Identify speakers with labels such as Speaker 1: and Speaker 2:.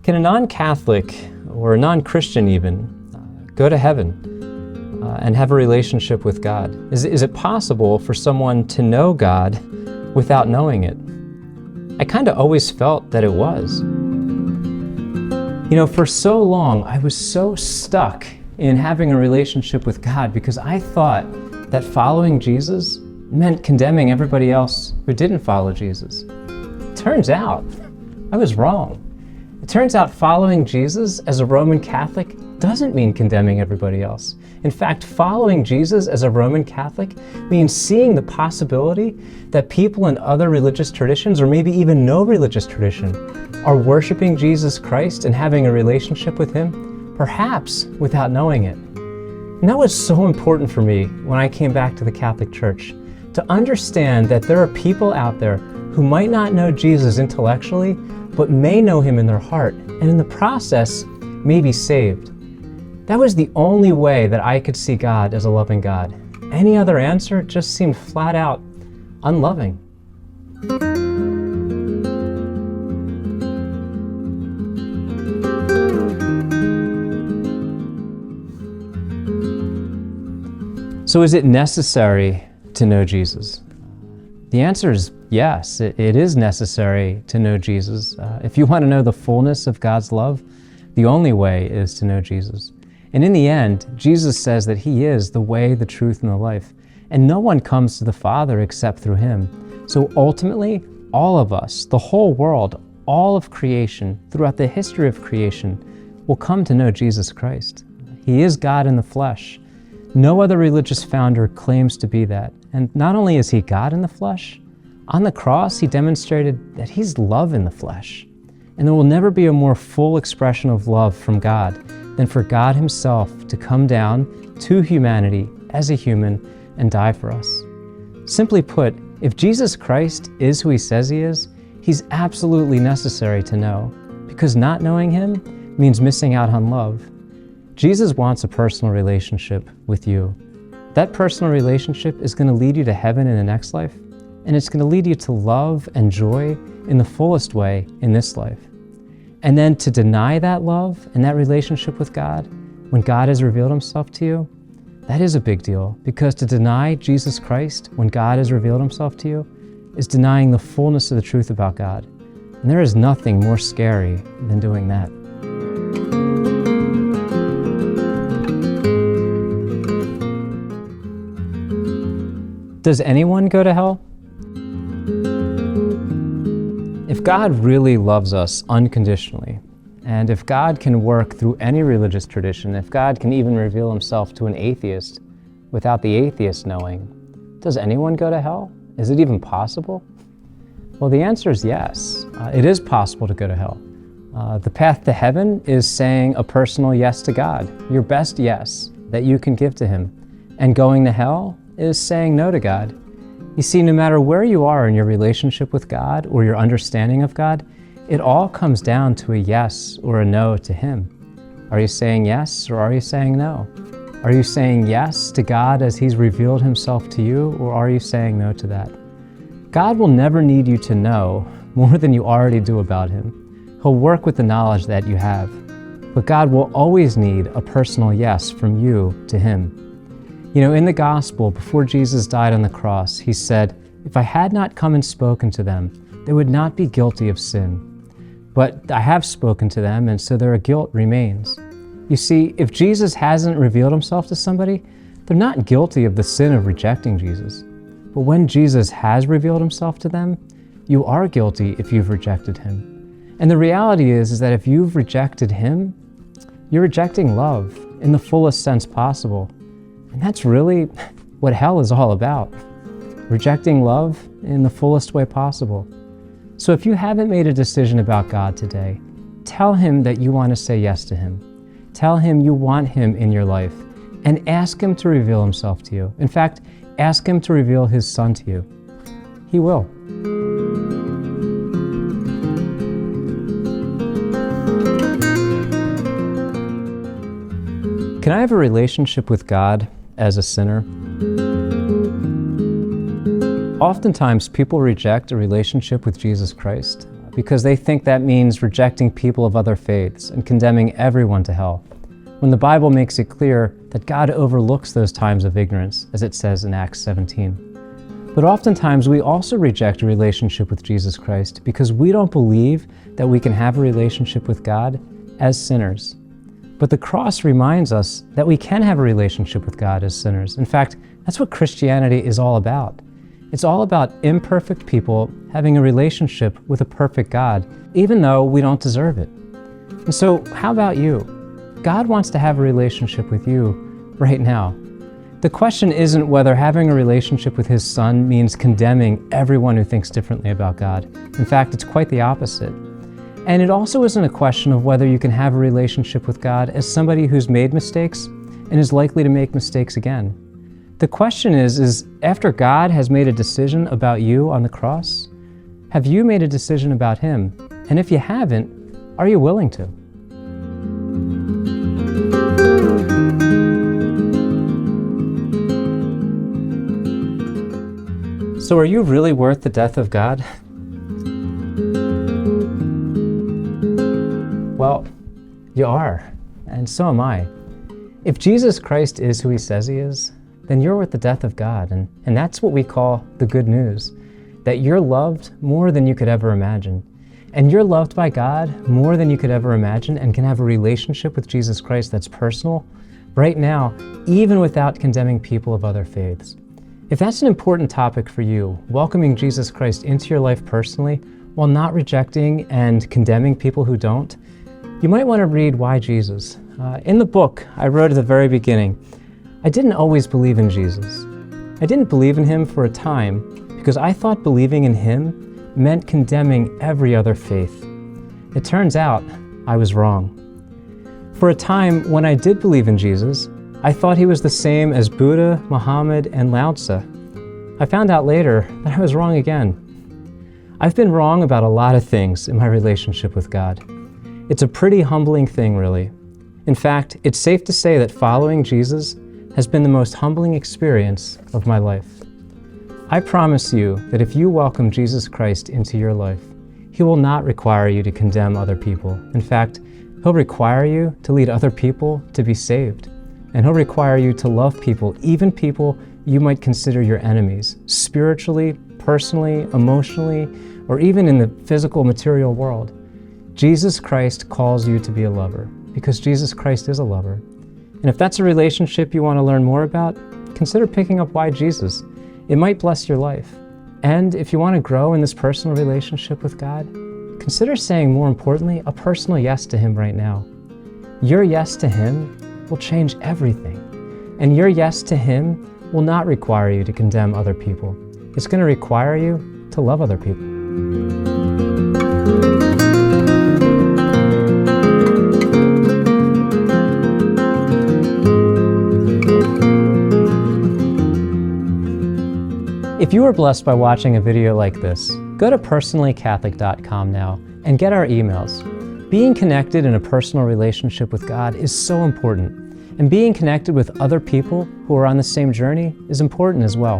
Speaker 1: Can a non-Catholic or a non-Christian even go to heaven and have a relationship with God? Is it possible for someone to know God without knowing it? I kind of always felt that it was. You know, for so long, I was so stuck in having a relationship with God because I thought that following Jesus meant condemning everybody else who didn't follow Jesus. Turns out, I was wrong. It turns out following Jesus as a Roman Catholic doesn't mean condemning everybody else. In fact, following Jesus as a Roman Catholic means seeing the possibility that people in other religious traditions, or maybe even no religious tradition, are worshiping Jesus Christ and having a relationship with Him, perhaps without knowing it. And that was so important for me when I came back to the Catholic Church, to understand that there are people out there who might not know Jesus intellectually, but may know Him in their heart, and in the process may be saved. That was the only way that I could see God as a loving God. Any other answer just seemed flat out unloving. So is it necessary to know Jesus? The answer is yes, it is necessary to know Jesus. If you want to know the fullness of God's love, the only way is to know Jesus. And in the end, Jesus says that He is the way, the truth, and the life. And no one comes to the Father except through Him. So ultimately, all of us, the whole world, all of creation, throughout the history of creation, will come to know Jesus Christ. He is God in the flesh. No other religious founder claims to be that. And not only is He God in the flesh, on the cross He demonstrated that He's love in the flesh. And there will never be a more full expression of love from God than for God Himself to come down to humanity as a human and die for us. Simply put, if Jesus Christ is who He says He is, He's absolutely necessary to know, because not knowing Him means missing out on love. Jesus wants a personal relationship with you. That personal relationship is going to lead you to heaven in the next life, and it's going to lead you to love and joy in the fullest way in this life. And then to deny that love and that relationship with God when God has revealed Himself to you, that is a big deal, because to deny Jesus Christ when God has revealed Himself to you is denying the fullness of the truth about God. And there is nothing more scary than doing that. Does anyone go to hell? If God really loves us unconditionally, and if God can work through any religious tradition, if God can even reveal Himself to an atheist without the atheist knowing, does anyone go to hell? Is it even possible? Well, the answer is yes. It is possible to go to hell. The path to heaven is saying a personal yes to God, your best yes that you can give to Him. And going to hell is saying no to God. You see, no matter where you are in your relationship with God or your understanding of God, it all comes down to a yes or a no to Him. Are you saying yes or are you saying no? Are you saying yes to God as He's revealed Himself to you, or are you saying no to that? God will never need you to know more than you already do about Him. He'll work with the knowledge that you have. But God will always need a personal yes from you to Him. You know, in the gospel, before Jesus died on the cross, He said, "If I had not come and spoken to them, they would not be guilty of sin. But I have spoken to them, and so their guilt remains." You see, if Jesus hasn't revealed Himself to somebody, they're not guilty of the sin of rejecting Jesus. But when Jesus has revealed Himself to them, you are guilty if you've rejected Him. And the reality is that if you've rejected Him, you're rejecting love in the fullest sense possible. And that's really what hell is all about, rejecting love in the fullest way possible. So if you haven't made a decision about God today, tell Him that you want to say yes to Him. Tell Him you want Him in your life, and ask Him to reveal Himself to you. In fact, ask Him to reveal His Son to you. He will. Can I have a relationship with God as a sinner? Oftentimes, people reject a relationship with Jesus Christ because they think that means rejecting people of other faiths and condemning everyone to hell, when the Bible makes it clear that God overlooks those times of ignorance, as it says in Acts 17. But oftentimes we also reject a relationship with Jesus Christ because we don't believe that we can have a relationship with God as sinners. But the cross reminds us that we can have a relationship with God as sinners. In fact, that's what Christianity is all about. It's all about imperfect people having a relationship with a perfect God, even though we don't deserve it. And so, how about you? God wants to have a relationship with you right now. The question isn't whether having a relationship with His Son means condemning everyone who thinks differently about God. In fact, it's quite the opposite. And it also isn't a question of whether you can have a relationship with God as somebody who's made mistakes and is likely to make mistakes again. The question is after God has made a decision about you on the cross, have you made a decision about Him? And if you haven't, are you willing to? So are you really worth the death of God? Well, you are, and so am I. If Jesus Christ is who He says He is, then you're worth the death of God, and that's what we call the good news, that you're loved more than you could ever imagine. And you're loved by God more than you could ever imagine and can have a relationship with Jesus Christ that's personal right now, even without condemning people of other faiths. If that's an important topic for you, welcoming Jesus Christ into your life personally while not rejecting and condemning people who don't, you might want to read Why Jesus. In the book, I wrote at the very beginning, I didn't always believe in Jesus. I didn't believe in Him for a time because I thought believing in Him meant condemning every other faith. It turns out I was wrong. For a time, when I did believe in Jesus, I thought He was the same as Buddha, Muhammad, and Lao Tzu. I found out later that I was wrong again. I've been wrong about a lot of things in my relationship with God. It's a pretty humbling thing, really. In fact, it's safe to say that following Jesus has been the most humbling experience of my life. I promise you that if you welcome Jesus Christ into your life, He will not require you to condemn other people. In fact, He'll require you to lead other people to be saved. And He'll require you to love people, even people you might consider your enemies, spiritually, personally, emotionally, or even in the physical material world. Jesus Christ calls you to be a lover, because Jesus Christ is a lover. And if that's a relationship you want to learn more about, consider picking up Why Jesus. It might bless your life. And if you want to grow in this personal relationship with God, consider saying, more importantly, a personal yes to Him right now. Your yes to Him will change everything. And your yes to Him will not require you to condemn other people. It's going to require you to love other people. If you were blessed by watching a video like this, go to personallycatholic.com now and get our emails. Being connected in a personal relationship with God is so important, and being connected with other people who are on the same journey is important as well.